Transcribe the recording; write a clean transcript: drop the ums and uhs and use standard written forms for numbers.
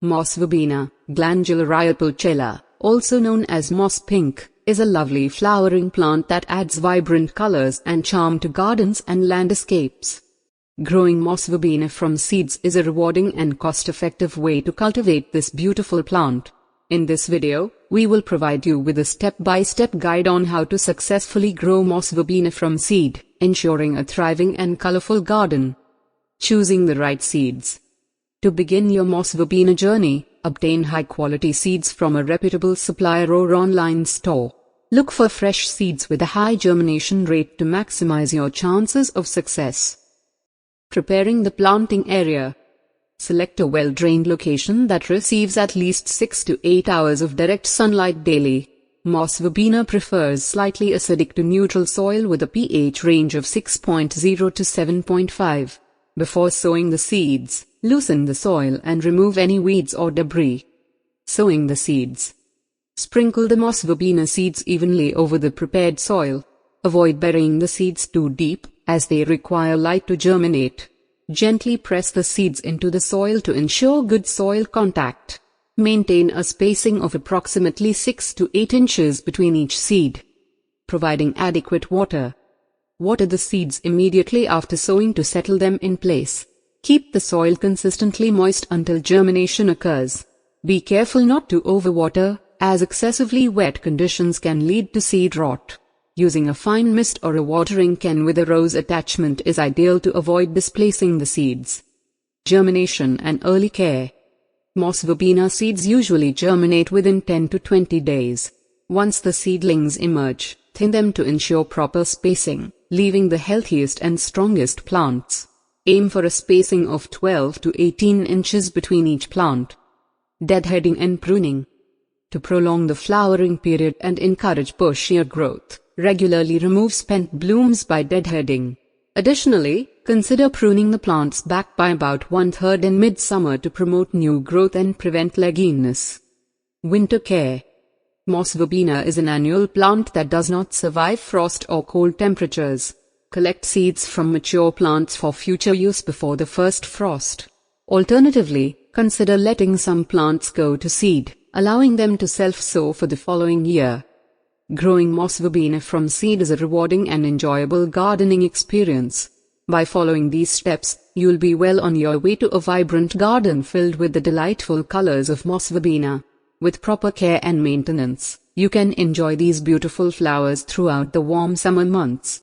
Moss Verbena, glandularia pulchella, also known as moss pink, is a lovely flowering plant that adds vibrant colors and charm to gardens and landscapes. Growing moss verbena from seeds is a rewarding and cost-effective way to cultivate this beautiful plant. In this video, we will provide you with a step-by-step guide on how to successfully grow moss verbena from seed, ensuring a thriving and colorful garden. Choosing the right seeds. To begin your moss verbena journey, obtain high-quality seeds from a reputable supplier or online store. Look for fresh seeds with a high germination rate to maximize your chances of success. Preparing the planting area. Select a well-drained location that receives at least 6 to 8 hours of direct sunlight daily. Moss verbena prefers slightly acidic to neutral soil with a pH range of 6.0 to 7.5. Before sowing the seeds, loosen the soil and remove any weeds or debris. Sowing the seeds. Sprinkle the moss verbena seeds evenly over the prepared soil. Avoid burying the seeds too deep, as they require light to germinate. Gently press the seeds into the soil to ensure good soil contact. Maintain a spacing of approximately 6 to 8 inches between each seed. Providing adequate water. Water the seeds immediately after sowing to settle them in place. Keep the soil consistently moist until germination occurs. Be careful not to overwater, as excessively wet conditions can lead to seed rot. Using a fine mist or a watering can with a rose attachment is ideal to avoid displacing the seeds. Germination and early care. Moss verbena seeds usually germinate within 10 to 20 days. Once the seedlings emerge, thin them to ensure proper spacing, leaving the healthiest and strongest plants. Aim for a spacing of 12 to 18 inches between each plant. Deadheading and pruning. To prolong the flowering period and encourage bushier growth, regularly remove spent blooms by deadheading. Additionally, consider pruning the plants back by about 1/3 in midsummer to promote new growth and prevent legginess. Winter care. Moss verbena is an annual plant that does not survive frost or cold temperatures. Collect seeds from mature plants for future use before the first frost. Alternatively, consider letting some plants go to seed, allowing them to self-sow for the following year. Growing moss verbena from seed is a rewarding and enjoyable gardening experience. By following these steps, you'll be well on your way to a vibrant garden filled with the delightful colors of moss verbena. With proper care and maintenance, you can enjoy these beautiful flowers throughout the warm summer months.